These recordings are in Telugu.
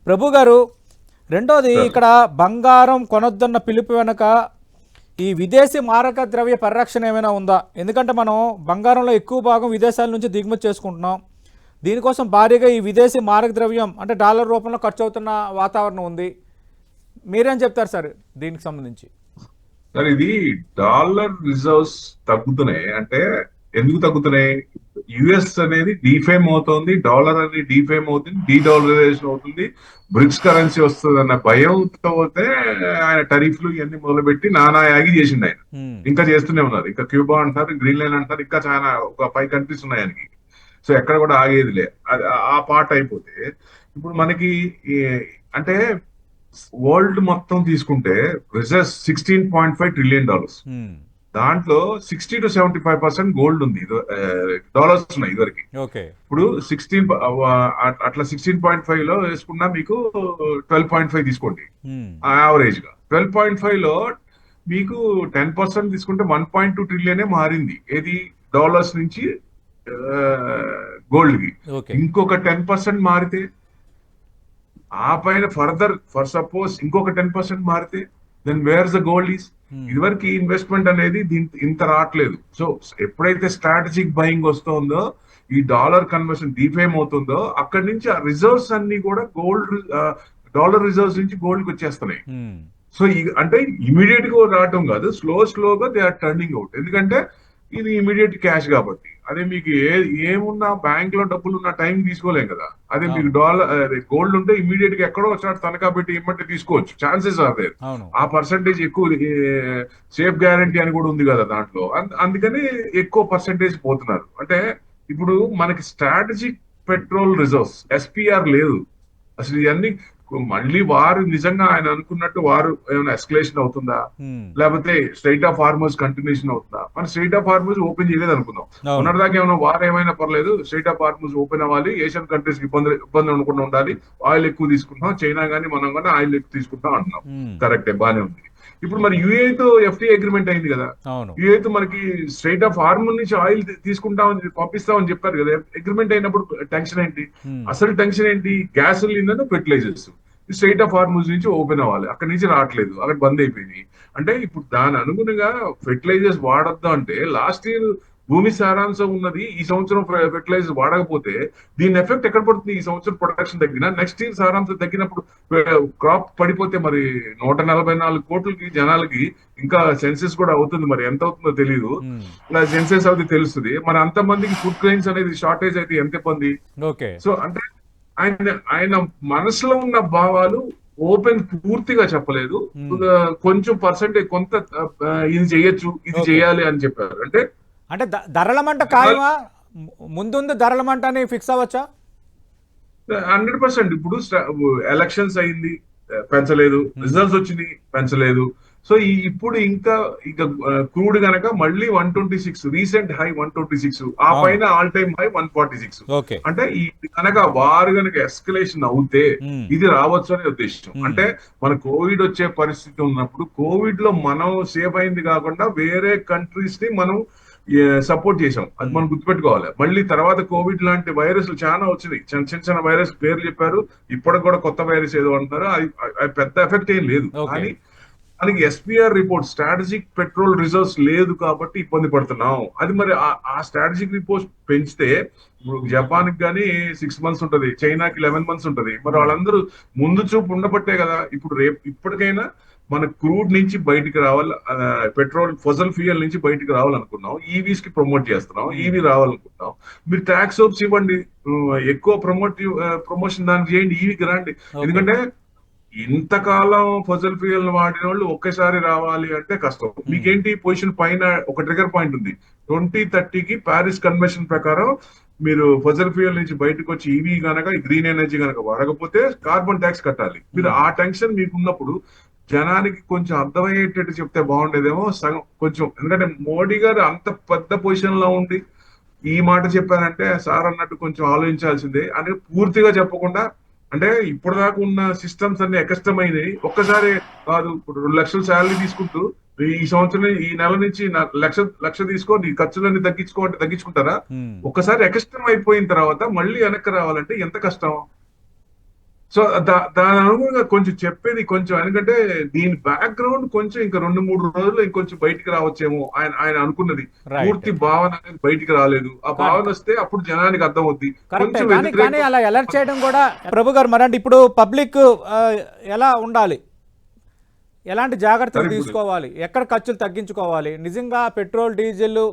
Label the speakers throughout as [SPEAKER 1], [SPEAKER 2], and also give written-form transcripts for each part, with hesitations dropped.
[SPEAKER 1] ప్రభు గారు, రెండోది ఇక్కడ బంగారం కొనొద్దన్న పిలుపు వెనక ఈ విదేశీ మారక ద్రవ్య పరిరక్షణ ఏమైనా ఉందా? ఎందుకంటే మనం బంగారంలో ఎక్కువ భాగం విదేశాల నుంచి దిగుమతి చేసుకుంటున్నాం. దీనికోసం భారీగా ఈ విదేశీ మారక ద్రవ్యం అంటే డాలర్ రూపంలో ఖర్చు అవుతున్న వాతావరణం ఉంది. మీరేం చెప్తారు సార్ దీనికి సంబంధించి?
[SPEAKER 2] సార్, ఇది డాలర్ రిజర్వ్స్ తగ్గుతున్నాయి అంటే ఎందుకు తగ్గుతున్నాయి? యుఎస్ అనేది డిఫేమ్ అవుతుంది, డాలర్ అనేది డిఫేమ్ అవుతుంది, డీడాలరైజేషన్ అవుతుంది, బ్రిక్స్ కరెన్సీ వస్తుంది అన్న భయంతో పోతే ఆయన టరీఫ్లు ఇవన్నీ మొదలుపెట్టి నానా యాగి చేసిండు ఆయన. ఇంకా చేస్తూనే ఉన్నారు. ఇంకా క్యూబా అంటారు, గ్రీన్లాండ్ అంటారు, ఇంకా చాలా ఒక 5 కంట్రీస్ ఉన్నాయి ఆయనకి. సో ఎక్కడ కూడా ఆగేదిలే. అది ఆ పార్ట్ అయిపోతే ఇప్పుడు మనకి అంటే వరల్డ్ మొత్తం తీసుకుంటే రిజర్వ్స్ $16.5 ట్రిలియన్. దాంట్లో 60 to 75% గోల్డ్ ఉంది, డాలర్స్ ఉన్నాయి ఇదివరకు. ఇప్పుడు 16 అట్లా 16.5 లో వేసుకున్నా మీకు 12.5 తీసుకోండి యావరేజ్ గా. 12.5 లో మీకు 10% తీసుకుంటే 1.2 ట్రిలియనే మారింది. ఏది డాలర్స్ నుంచి గోల్డ్ కి. ఇంకొక 10% మారితే ఆ పైన ఫర్ సపోజ్ ఇంకొక 10% మారితే then where's the gold is. ఇదివరకు ఇన్వెస్ట్మెంట్ అనేది ఇంత రావట్లేదు. సో ఎప్పుడైతే స్ట్రాటజిక్ బయింగ్ వస్తుందో, ఈ డాలర్ కన్వర్షన్ డిఫేమ్ అవుతుందో, అక్కడి నుంచి ఆ రిజర్వ్స్ అన్ని కూడా డాలర్ రిజర్వ్స్ నుంచి గోల్డ్ కి వచ్చేస్తున్నాయి. సో అంటే ఇమీడియట్ గా రావటం కాదు, స్లోగా దే ఆర్ టర్నింగ్ అవుట్. ఎందుకంటే ఇది ఇమీడియట్ క్యాష్ కాబట్టి. అదే మీకు ఏమున్నా బ్యాంక్ లో డబ్బులు ఉన్న టైం తీసుకోలేం కదా. అదే మీకు గోల్డ్ ఉంటే ఇమీడియట్ గా ఎక్కడో ఒకసారి తనఖా పెట్టి ఇమ్మంటే తీసుకోవచ్చు. Chances are there. ఆ పర్సంటేజ్ ఎక్కువ, సేఫ్ గ్యారంటీ అని కూడా ఉంది కదా దాంట్లో. అందుకని ఎక్కువ పర్సంటేజ్ పోతున్నారు. అంటే ఇప్పుడు మనకి స్ట్రాటజిక్ పెట్రోల్ రిజర్వ్స్ ఎస్పీఆర్ లేదు అసలు. ఇవన్నీ మళ్ళీ వారు నిజంగా ఆయన అనుకున్నట్టు వారు ఏమైనా ఎస్కలేషన్ అవుతుందా, లేకపోతే స్ట్రైట్ ఆఫ్ హార్మోజ్ కంటిన్యూషన్ అవుతుందా? మన స్ట్రైట్ ఆఫ్ హార్మోజ్ ఓపెన్ చేయలేదు అనుకుందాం. ఉన్నదాకా ఏమైనా వారు ఏమైనా పర్లేదు, స్ట్రైట్ ఆఫ్ హార్మోజ్ ఓపెన్ అవ్వాలి, ఏషియన్ కంట్రీస్ కి ఇబ్బంది ఉండకుండా ఉండాలి, ఆయిల్ ఎక్కువ తీసుకుంటాం, చైనా గానీ మనం కానీ ఆయిల్ ఎక్కువ తీసుకుంటాం అంటున్నాం. కరెక్టే, బానే ఉంది. ఇప్పుడు మరి యుఏతో ఎఫ్టీఏ అగ్రిమెంట్ అయింది కదా. యుఏతో మనకి స్ట్రైట్ ఆఫ్ హార్మోన్ నుంచి ఆయిల్ తీసుకుంటామని పంపిస్తామని చెప్పారు కదా. అగ్రిమెంట్ అయినప్పుడు టెన్షన్ ఏంటి? అసలు టెన్షన్ ఏంటి? Gasoline and fertilisers straight of hormones నుంచి ఓపెన్ అవ్వాలి, అక్కడి నుంచి రావట్లేదు, అక్కడ బంద్ అయిపోయింది. అంటే ఇప్పుడు దాని అనుగుణంగా ఫెర్టిలైజర్స్ వాడొద్దు అంటే లాస్ట్ ఇయర్ భూమి సారాంశం ఉన్నది, ఈ సంవత్సరం ఫెర్టిలైజర్ వాడకపోతే దీని ఎఫెక్ట్ ఎక్కడ పడుతుంది? ఈ సంవత్సరం ప్రొడక్షన్ తగ్గినా నెక్స్ట్ ఇయర్ సారాంశం తగ్గినప్పుడు క్రాప్ పడిపోతే మరి 144 కోట్లకి జనాలకి ఇంకా సెన్సెస్ కూడా అవుతుంది. మరి ఎంత అవుతుందో తెలియదు. ఇలా సెన్సెస్ అవుతుంది తెలుస్తుంది. మరి అంతమందికి ఫుడ్ గ్రెయిన్స్ అనేది షార్టేజ్ అయితే ఎంత ఇబ్బంది. సో అంటే ఆయన మనసులో ఉన్న భావాలు ఓపెన్ పూర్తిగా చెప్పలేదు. కొంచెం పర్సెంటేజ్ కొంత ఇది చేయొచ్చు, ఇది చేయాలి అని చెప్పారు. అంటే
[SPEAKER 1] ధరలమంట ఖాయమా? ముందు ధరలమంట అని ఫిక్స్ అవ్వచ్చా?
[SPEAKER 2] 100%. ఇప్పుడు ఎలక్షన్స్ అయింది, పెంచలేదు. రిజల్ట్స్ వచ్చింది, పెంచలేదు. సో ఇప్పుడు ఇంకా క్రూడ్ గనక మళ్ళీ 126, రీసెంట్ హై 126, ఆ పైన ఆల్ టైమ్ హై 146. అంటే ఈ కనుక వారు గనక ఎస్కలేషన్ అవుతే ఇది రావచ్చు అనే ఉద్దేశం. అంటే మన కోవిడ్ వచ్చే పరిస్థితి ఉన్నప్పుడు కోవిడ్ లో మనం సేఫ్ అయింది కాకుండా వేరే కంట్రీస్ ని మనం సపోర్ట్ చేసాం. అది మనం గుర్తుపెట్టుకోవాలి. మళ్ళీ తర్వాత కోవిడ్ లాంటి వైరస్లు చాలా వచ్చినాయి. చిన్న వైరస్ పేర్లు చెప్పారు. ఇప్పటికి కూడా కొత్త వైరస్ ఏదో అంటున్నారు. అది పెద్ద ఎఫెక్ట్ ఏం లేదు. కానీ మనకి SPR report strategic petrol reserves లేదు కాబట్టి ఇబ్బంది పడుతున్నాం. అది మరి ఆ స్ట్రాటజిక్ రిపోర్ట్ పెంచితే ఇప్పుడు జపాన్ కి గానీ 6 months ఉంటది, చైనాకి 11 months ఉంటది. మరి వాళ్ళందరూ ముందు చూపు ఉండబట్టే కదా ఇప్పుడు ఇప్పటికైనా మన క్రూడ్ నుంచి బయటికి రావాలి, పెట్రోల్ ఫసల్ ఫ్యూయల్ నుంచి బయటికి రావాలనుకున్నాం, ఈవీస్ కి ప్రమోట్ చేస్తున్నాం, ఈవీ రావాలనుకుంటున్నాం. మీరు ట్యాక్స్ హోప్స్ ఇవ్వండి, ఎక్కువ ప్రమోషన్ దానికి చేయండి, ఈవీకి రండి. ఎందుకంటే ఇంతకాలం ఫసల్ ఫ్యూయల్ వాడిన వాళ్ళు ఒకేసారి రావాలి అంటే కష్టం. మీకేంటి పొజిషన్ పైన ఒక ట్రిగర్ పాయింట్ ఉంది. 2030కి ప్యారిస్ కన్వెన్షన్ ప్రకారం మీరు ఫసల్ ఫ్యూయల్ నుంచి బయటకు వచ్చి ఈవీ గనక గ్రీన్ ఎనర్జీ గనక వాడకపోతే కార్బన్ ట్యాక్స్ కట్టాలి. మీరు ఆ టెన్షన్ మీకు ఉన్నప్పుడు జనానికి కొంచెం అర్థమయ్యేటట్టు చెప్తే బాగుండేదేమో సగం కొంచెం. ఎందుకంటే మోడీ గారు అంత పెద్ద పొజిషన్ లో ఉండి ఈ మాట చెప్పారంటే సార్ అన్నట్టు కొంచెం ఆలోచించాల్సిందే అని పూర్తిగా చెప్పకుండా, అంటే ఇప్పుడు దాకా ఉన్న సిస్టమ్స్ అన్ని ఎకష్టమైనవి. ఒక్కసారి కాదు, ఇప్పుడు 2 లక్షలు శాలరీ తీసుకుంటూ ఈ సంవత్సరం ఈ నెల నుంచి లక్ష తీసుకో, నీ ఖర్చులన్నీ తగ్గించుకో అంటే తగ్గించుకుంటారా? ఒక్కసారి ఎకష్టం అయిపోయిన తర్వాత మళ్ళీ వెనక్కి రావాలంటే ఎంత కష్టం. సో దాని అనుగుణంగా కొంచెం చెప్పేది కొంచెం, ఎందుకంటే దీని బ్యాక్గ్రౌండ్ కొంచెం ఇంకా 2-3 రోజుల్లో ఇంకొంచెం బయటికి రావచ్చేమో. ఆయన ఆయన అనుకున్నది
[SPEAKER 1] రైట్.
[SPEAKER 2] పూర్తి భావన అనేది బయటికి రాలేదు. ఆ భావన వస్తే అప్పుడు జనానికి అర్థం అవుద్ది.
[SPEAKER 1] కరెక్టే,
[SPEAKER 2] కొంచెం
[SPEAKER 1] కానీ కానీ అలా అలర్ట్ చేయడం కూడా ప్రభు గారు మరి అంటే ఇప్పుడు పబ్లిక్ ఎలా ఉండాలి, ఎలాంటి జాగ్రత్తలు తీసుకోవాలి, ఎక్కడ ఖర్చులు తగ్గించుకోవాలి, నిజంగా పెట్రోల్ డీజిల్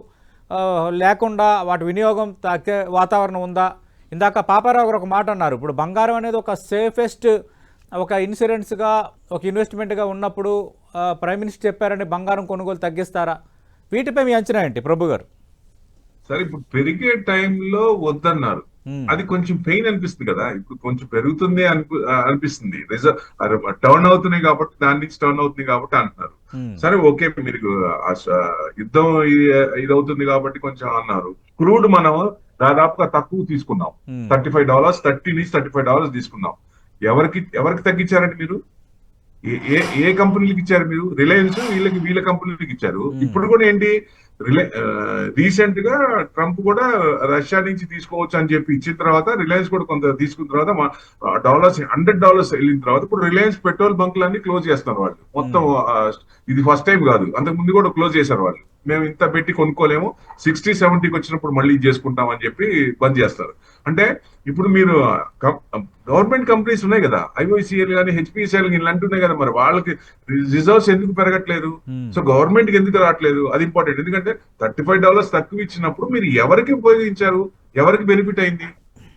[SPEAKER 1] లేకుండా వాటి వినియోగం తగ్గే వాతావరణం ఉందా? ఇందాక పాపారావు గారు ఒక మాట అన్నారు, ఇప్పుడు బంగారం అనేది ఒక సేఫెస్ట్ ఒక ఇన్సూరెన్స్గా ఒక ఇన్వెస్ట్మెంట్గా ఉన్నప్పుడు ప్రైమ్ మినిస్టర్ చెప్పారని బంగారం కొనుగోలు తగ్గిస్తారా? వీటిపై మీ అంచనా ఏంటి ప్రభు గారు?
[SPEAKER 2] సరే, ఇప్పుడు పెరిగే టైంలో వద్దన్నారు, అది కొంచెం పెయిన్ అనిపిస్తుంది కదా. ఇప్పుడు కొంచెం పెరుగుతుంది అనిపిస్తుంది, టర్న్ అవుతున్నాయి కాబట్టి, దాని నుంచి టర్న్ అవుతుంది కాబట్టి అంటున్నారు. సరే ఓకే, మీరు యుద్ధం ఇది అవుతుంది కాబట్టి కొంచెం అన్నారు. క్రూడ్ మనం దాదాపుగా తక్కువ తీసుకున్నాం, $35, $30 నుంచి $35 తీసుకున్నాం. ఎవరికి తగ్గించారండి మీరు? ఏ కంపెనీలకు ఇచ్చారు మీరు? రిలయన్స్ వీళ్ళ కంపెనీలకు ఇచ్చారు. ఇప్పుడు కూడా ఏంటి, రీసెంట్ గా ట్రంప్ కూడా రష్యా నుంచి తీసుకోవచ్చు అని చెప్పి ఇచ్చిన తర్వాత రిలయన్స్ కూడా కొంత తీసుకున్న తర్వాత $100 వెళ్ళిన తర్వాత ఇప్పుడు రిలయన్స్ పెట్రోల్ బంకులన్నీ క్లోజ్ చేస్తున్నారు వాళ్ళు మొత్తం. ఇది ఫస్ట్ టైం కాదు, అంతకు ముందు కూడా క్లోజ్ చేశారు వాళ్ళు. మేము ఇంత పెట్టి కొనుక్కోలేము, 60-70కి వచ్చినప్పుడు మళ్ళీ చేసుకుంటాం అని చెప్పి బంద్ చేస్తారు. అంటే ఇప్పుడు మీరు గవర్నమెంట్ కంపెనీస్ ఉన్నాయి కదా, ఐఓసిఎల్ కానీ హెచ్పిసిఎల్ ఇలాంటి ఉన్నాయి కదా, మరి వాళ్ళకి రిజర్వ్స్ ఎందుకు పెరగట్లేదు? సో గవర్నమెంట్ కి ఎందుకు రావట్లేదు? అది ఇంపార్టెంట్. ఎందుకంటే $35 తక్కువ ఇచ్చినప్పుడు మీరు ఎవరికి ఉపయోగించారు, ఎవరికి బెనిఫిట్ అయింది?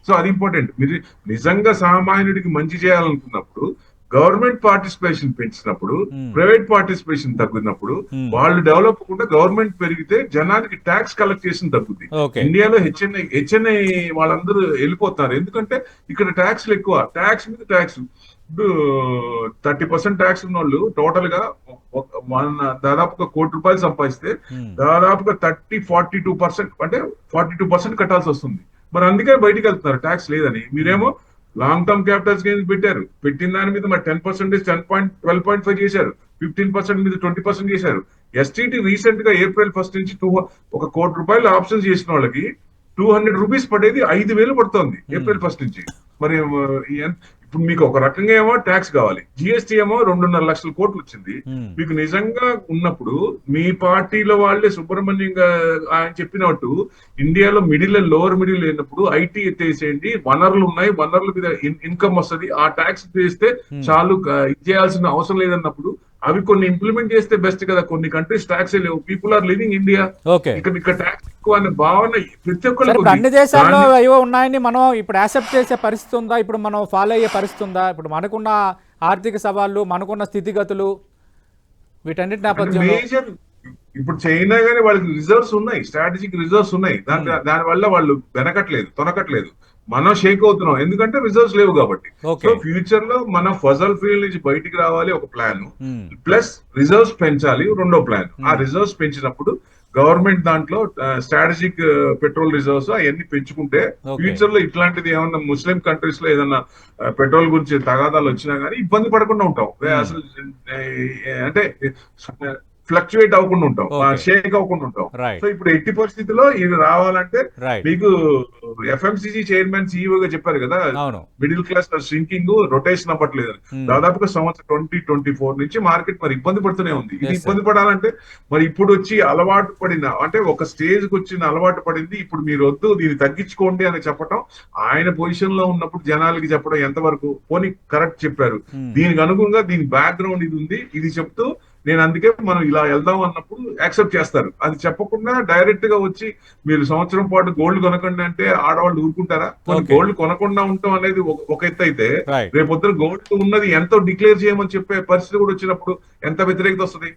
[SPEAKER 2] సో అది ఇంపార్టెంట్. మీరు నిజంగా సామాన్యుడికి మంచి చేయాలనుకున్నప్పుడు గవర్నమెంట్ పార్టిసిపేషన్ పెంచినప్పుడు, ప్రైవేట్ పార్టిసిపేషన్ తగ్గినప్పుడు, వాళ్ళు డెవలప్ అవ్వకుండా గవర్నమెంట్ పెరిగితే జనానికి ట్యాక్స్ కలెక్టేషన్ తగ్గుద్ది. ఇండియాలో హెచ్ఎన్ఐ వాళ్ళందరూ వెళ్ళిపోతున్నారు, ఎందుకంటే ఇక్కడ ట్యాక్స్లు ఎక్కువ, ట్యాక్స్ మీద ట్యాక్స్. ఇప్పుడు 30% ట్యాక్స్ ఉన్న వాళ్ళు టోటల్ గా దాదాపుగా ₹1 కోటి సంపాదిస్తే దాదాపుగా 42% అంటే 42% కట్టాల్సి వస్తుంది. మరి అందుకే బయటికి వెళ్తున్నారు ట్యాక్స్ లేదని. మీరేమో లాంగ్ టర్మ్ క్యాపిటల్స్ గెయిన్స్ పెట్టారు, పెట్టిన దాని మీద మరి 10% 12.5 చేశారు, 15% మీద 20% చేశారు. ఎస్టీటీ రీసెంట్ గా April 1 నుంచి ₹1 కోటి ఆప్షన్స్ చేసిన వాళ్ళకి ₹200 పడేది 5,000 పడుతోంది April 1 నుంచి. మరి ఇప్పుడు మీకు ఒక రకంగా ఏమో ట్యాక్స్ కావాలి, జిఎస్టీ ఏమో 2.5 లక్షల కోట్లు వచ్చింది. మీకు నిజంగా ఉన్నప్పుడు మీ పార్టీలో వాళ్ళే సుబ్రహ్మణ్యం ఆయన చెప్పినట్టు ఇండియాలో మిడిల్ లోవర్ మిడిల్ లేనప్పుడు ఐటీ ఎత్తేసేయండి, వనరులు ఉన్నాయి, వనరుల మీద ఇన్కమ్ వస్తుంది, ఆ ట్యాక్స్ చేస్తే చాలు, ఇది చేయాల్సిన అవసరం లేదన్నప్పుడు అవి కొన్ని ఇంప్లిమెంట్ చేస్తే బెస్ట్ కదా. కొన్ని కంట్రీస్ ట్యాక్స్ లేవు, పీపుల్ ఆర్ లివింగ్ ఇండియా, ఇక్కడ ట్యాక్స్ ఎక్కువ అనే భావన ప్రతి ఒక్కరికి.
[SPEAKER 1] అన్ని దేశాల్లో ఏవో ఉన్నాయని మనం ఇప్పుడు యాక్సెప్ట్ చేసే పరిస్థితి ఉందా? ఇప్పుడు మనం ఫాలో అయ్యే పరిస్థితి ఉందా? ఇప్పుడు మనకున్న ఆర్థిక సవాళ్ళు, మనకున్న స్థితిగతులు, వీటన్నిటి నేపథ్యంలో
[SPEAKER 2] ఇప్పుడు చైనా గానీ వాళ్ళకి రిజర్వ్స్ ఉన్నాయి, స్ట్రాటజిక్ రిజర్వ్స్ ఉన్నాయి, దాని వల్ల వాళ్ళు వెనకట్లేదు, తొనకట్లేదు. మనం షేక్ అవుతున్నాం ఎందుకంటే రిజర్వ్స్ లేవు కాబట్టి. సో ఫ్యూచర్ లో మనం ఫజల్ ఫీల్డ్ నుంచి బయటికి రావాలి ఒక ప్లాన్, ప్లస్ రిజర్వ్స్ పెంచాలి రెండో ప్లాన్. ఆ రిజర్వ్స్ పెంచినప్పుడు గవర్నమెంట్ దాంట్లో స్ట్రాటజిక్ పెట్రోల్ రిజర్వ్స్ అవన్నీ పెంచుకుంటే ఫ్యూచర్ లో ఇట్లాంటిది ఏమన్నా ముస్లిం కంట్రీస్ లో ఏదన్నా పెట్రోల్ గురించి తగాదాలు వచ్చినా గానీ ఇబ్బంది పడకుండా ఉంటాం. అసలు అంటే ఫ్లక్చువేట్ అవ్వకుండా ఉంటాం, షేక్ అవ్వకుండా ఉంటాం. సో ఇప్పుడు ఎట్టి పరిస్థితుల్లో ఇది రావాలంటే మీకు ఎఫ్ఎంసీజీ చైర్మన్ సిఇఓగా చెప్పారు కదా, మిడిల్ క్లాస్ షింకింగ్, రొటేషన్ అవ్వట్లేదు. దాదాపుగా సంవత్సరం 2024 నుంచి మార్కెట్ మరి ఇబ్బంది పడుతూనే ఉంది. ఇది ఇబ్బంది పడాలంటే మరి ఇప్పుడు వచ్చి అలవాటు పడిన, అంటే ఒక స్టేజ్ కి వచ్చిన అలవాటు పడింది, ఇప్పుడు మీరు వద్దు దీన్ని తగ్గించుకోండి అని చెప్పడం, ఆయన పొజిషన్ లో ఉన్నప్పుడు జనాలకి చెప్పడం ఎంతవరకు పోనీ కరెక్ట్ చెప్పారు. దీనికి అనుగుణంగా దీని బ్యాక్గ్రౌండ్ ఇది ఉంది, ఇది చెప్తూ నేను అందుకే మనం ఇలా వెళ్దాం అన్నప్పుడు యాక్సెప్ట్ చేస్తారు. అది చెప్పకుండా డైరెక్ట్ గా వచ్చి మీరు సంవత్సరం పాటు గోల్డ్ కొనకండి అంటే ఆడవాళ్ళు ఊరుకుంటారా? గోల్డ్ కొనకుండా ఉండటం అనేది ఒక ఎత్తు అయితే, రేపొద్దున గోల్డ్ ఉన్నది ఎంతో డిక్లేర్ చేయమని చెప్పే పరిస్థితి కూడా వచ్చినప్పుడు ఎంత వ్యతిరేకత వస్తుంది?